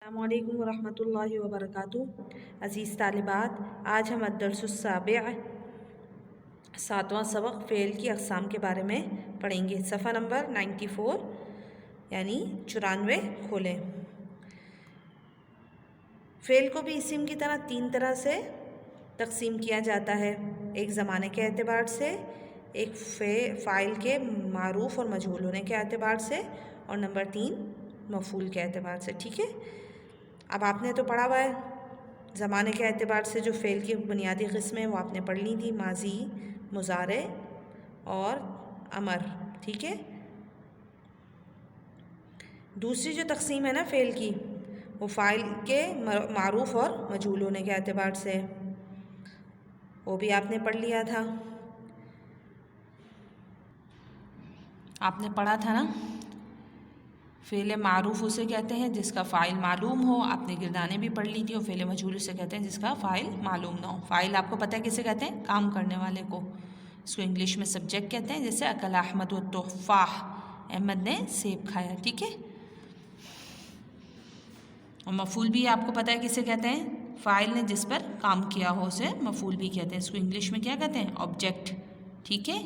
अस्सलामु अलैकुम वरहमतुल्लाहि वबरकातुहू। अज़ीज़ तालिबात, आज हम अद्दर्सुस्साबिअ 7वां सबक फ़ेल की अक़साम के बारे में पढ़ेंगे। सफ़ा नंबर 94 यानी 94 खोलें। फ़ेल को भी इस्म की तरह 3 तरह से तक़सीम किया जाता है। एक ज़माने के एतबार से, एक फ़ाइल के मारूफ़ और मजहूल होने के एतबार से, और नंबर 3 मफ़ूल के एतबार से। ठीक है, अब आपने तो पढ़ा हुआ है। ज़माने के एतबार से जो फ़ेल की बुनियादी क़िस्में हैं वो आपने पढ़ ली थी, माज़ी, मुज़ारे और अमर। ठीक है, दूसरी जो तक़सीम है ना फ़ेल की, वो फ़ाइल के मारूफ़ और मजहूल होने के एतबार से, वो भी आपने पढ़ लिया था। आपने पढ़ा था ना, फ़ेल मारूफ़ उसे कहते हैं जिसका फ़ाइल मालूम हो। आपने गिरदाने भी पढ़ ली थी। और फ़ेल मजहूल उसे कहते हैं जिसका फ़ाइल मालूम ना हो। फ़ाइल आपको पता है किसे कहते हैं? काम करने वाले को। इसको इंग्लिश में सब्जेक्ट कहते हैं। जैसे अकल अहमद व तुफ़ाह, अहमद ने सेब खाया। ठीक है, और मफ़ूल भी आपको पता है किसे कहते हैं? फ़ाइल ने जिस पर काम किया हो उसे मफ़ूल भी कहते हैं। इसको इंग्लिश में क्या कहते हैं? ऑब्जेक्ट। ठीक है,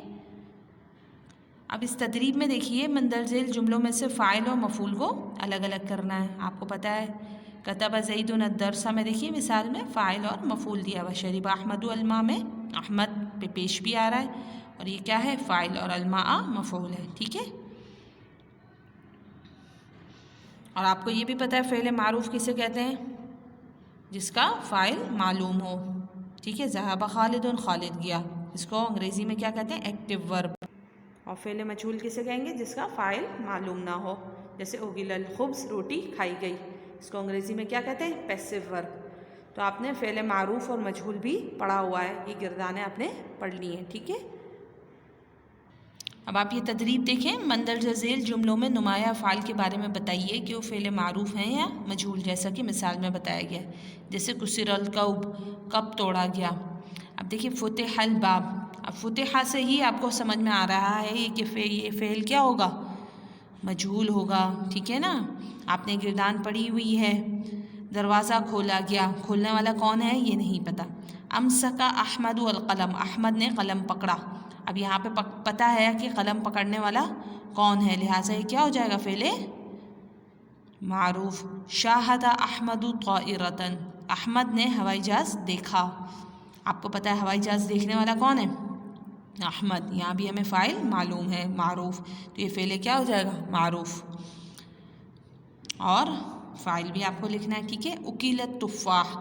अब इस तदरीब में देखिए, मंदरजेल जुमलों में से फ़ाइल और मफ़ूल को अलग अलग करना है। आपको पता है कतब ज़ैदुन अद-दर्सा में देखिए मिसाल में फ़ाइल और मफ़ूल दिया हुआ। शरीबा अहमद अल-मा में अहमद पे पेश भी आ रहा है, और ये क्या है? फ़ाइल, और अल-मा मफ़ूल है। ठीक है, और आपको ये भी पता है फ़ेल मारूफ़ किसे कहते हैं? जिसका फ़ाइल मालूम हो। ठीक है, ज़हाबा खालिदुन, खालिद गया। इसको अंग्रेज़ी में क्या कहते हैं? Active verb. और फ़ेल मजहूल किसे कहेंगे? जिसका फ़ाइल मालूम ना हो। जैसे उगिलल खुब्ज़, रोटी खाई गई। इसको अंग्रेज़ी में क्या कहते हैं? Passive verb. तो आपने फ़ेल मारूफ़ और मजहूल भी पढ़ा हुआ है, ये गिरदाने आपने पढ़ ली हैं। ठीक है, अब आप ये तदरीब देखें। मंदरजा ज़ेल जुमलों में नुमाया फ़ाइल के बारे में बताइए कि वो फ़ेल मारूफ़ हैं या मजहूल, जैसा कि मिसाल में बताया गया है। जैसे कुसिरल कौब, कब तोड़ा गया। अब देखिए फ़ुतिहल बाब। अब फ़ुतिहा से ही आपको समझ में आ रहा है कि ये फ़ेल क्या होगा? मजहूल होगा। ठीक है ना, आपने गिरदान पढ़ी हुई है। दरवाज़ा खोला गया, खोलने वाला कौन है ये नहीं पता। अमसका अहमद अल कलम, अहमद ने कलम पकड़ा। अब यहाँ पे पता है कि कलम पकड़ने वाला कौन है, लिहाजा ये क्या हो जाएगा? फ़ेले मारूफ़। शाहदा अहमद ताइरतन, अहमद ने हवाई जहाज़ देखा। आपको पता है हवाई जहाज़ देखने वाला कौन है? अहमद। यहाँ भी हमें फ़ाइल मालूम है, मारूफ़, तो ये फ़ेले क्या हो जाएगा? मारूफ़। और फ़ाइल भी आपको लिखना है। ठीक है, उकीलत तुफ़ाह,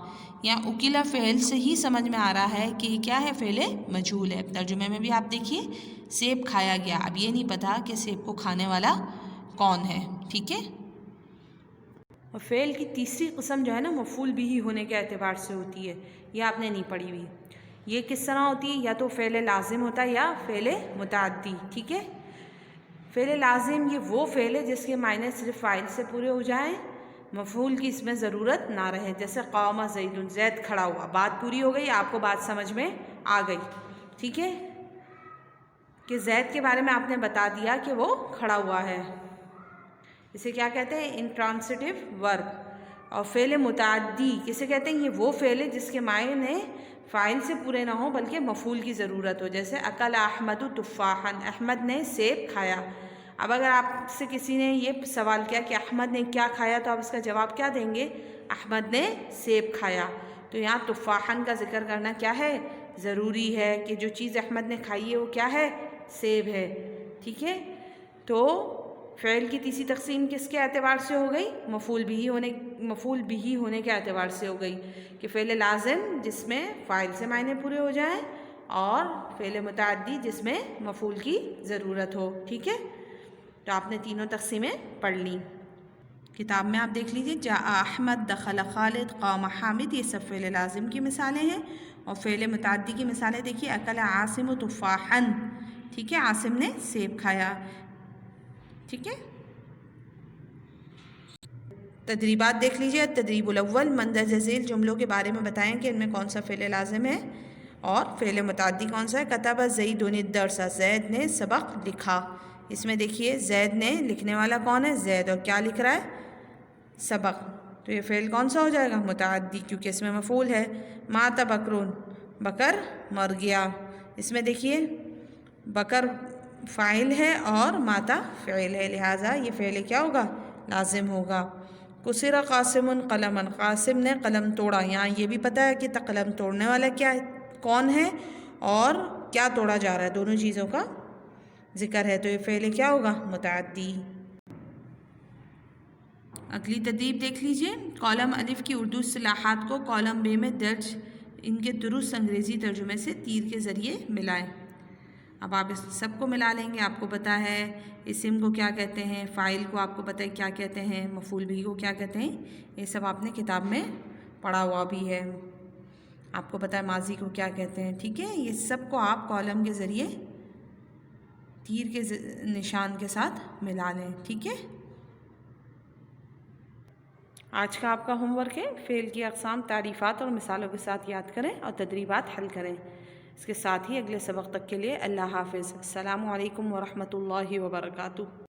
यहाँ उकीला फ़ेल से ही समझ में आ रहा है कि क्या है? फ़ेले मजहूल है। तर्जुमे में भी आप देखिए, सेब खाया गया। अब ये नहीं पता कि सेब को खाने वाला कौन है। ठीक है, और फ़ेल की तीसरी क़िस्म जो है ना, मफ़ूल भी ही होने के एतबार से होती है। ये आपने नहीं पढ़ी हुई। ये किस तरह होती है? या तो फ़ेल लाजिम होता है या फ़ेल मुतअद्दी। ठीक है, फ़ेल लाजिम ये वो फ़ेल है जिसके मायने सिर्फ फ़ाइल से पूरे हो जाएं, मफ़ूल की इसमें ज़रूरत ना रहे। जैसे क़ामा ज़ैदुन, ज़ैद खड़ा हुआ। बात पूरी हो गई, आपको बात समझ में आ गई। ठीक है, कि ज़ैद के बारे में आपने बता दिया कि वो खड़ा हुआ है। इसे क्या कहते हैं? Intransitive verb. और फ़ेल मुतअद्दी किसे कहते हैं? ये वो फ़ेल है जिसके मायने फ़ाइल से पूरे ना हो बल्कि मफ़ूल की ज़रूरत हो। जैसे अकल अहमद तुफ़ाहन, अहमद ने सेब खाया। अब अगर आपसे किसी ने ये सवाल किया कि अहमद ने क्या खाया, तो आप इसका जवाब क्या देंगे? अहमद ने सेब खाया। तो यहाँ तुफ़ाहन का ज़िक्र करना क्या है? ज़रूरी है कि जो चीज़ अहमद ने खाई है वो क्या है? सेब है। ठीक है, तो फ़ेल की तीसरी तक़सीम किसके एतबार से हो गई? मफ़ूल बिही होने के एतबार से हो गई कि फ़ेल लाज़िम जिसमें फ़ाइल से मायने पूरे हो जाएं, और फ़ेल मुतअद्दी जिसमें मफ़ूल की ज़रूरत हो। ठीक है, तो आपने तीनों तक़सीमें पढ़ ली। किताब में आप देख लीजिए, जा अहमद, दखल खालिद, क़ाम हामिद, ये सब फ़ेल लाज़िम की मिसालें हैं। और फ़ेल मुतअद्दी की मिसालें देखिए, अकल आसिम तुफ़ाहन। ठीक है, आसिम ने सेब खाया। ठीक है, तदरीबात देख लीजिए। तदरीबुल अव्वल, मंदरजा ज़ेल जुमलों के बारे में बताएं कि इनमें कौन सा फ़ेल लाज़िम है और फ़ेल मुतअद्दी कौन सा है। कतब ज़ैदुन अद-दर्सा, ज़ैद ने सबक लिखा। इसमें देखिए ज़ैद ने, लिखने वाला कौन है? ज़ैद, और क्या लिख रहा है? सबक। تو یہ فعل کون سا ہو جائے گا؟ متعدی، کیونکہ اس میں مفعول ہے۔ مات بکرون، بکر مر گیا۔ اس میں دیکھیے بکر فاعل ہے اور ماتا فعل ہے، لہٰذا یہ فعل کیا ہوگا؟ لازم ہوگا۔ کسر قاسم قلما، قاسم نے قلم توڑا۔ یہاں یہ بھی پتہ ہے کہ قلم توڑنے والا کیا ہے، کون ہے، اور کیا توڑا جا رہا ہے، دونوں چیزوں کا ذکر ہے، تو یہ فعل کیا ہوگا؟ متعدی۔ اگلی تدریب دیکھ لیجئے۔ کالم الف کی اردو اصطلاحات کو کالم بے میں درج ان کے درست انگریزی ترجمے سے تیر کے ذریعے ملائیں۔ اب آپ اس سب کو ملا لیں گے۔ آپ کو پتہ ہے اسم کو کیا کہتے ہیں، فاعل کو آپ کو پتہ ہے کیا کہتے ہیں، مفعول بھی کو کیا کہتے ہیں، یہ سب آپ نے کتاب میں پڑھا ہوا بھی ہے۔ آپ کو پتہ ہے ماضی کو کیا کہتے ہیں، ٹھیک ہے۔ یہ سب کو آپ کالم کے ذریعے تیر کے نشان کے ساتھ ملا لیں، ٹھیک ہے۔ آج کا آپ کا ہوم ورک ہے فعل کی اقسام، تعریفات اور مثالوں کے ساتھ یاد کریں اور تدریبات حل کریں۔ اس کے ساتھ ہی اگلے سبق تک کے لیے اللہ حافظ۔ السلام علیکم ورحمۃ اللہ وبرکاتہ۔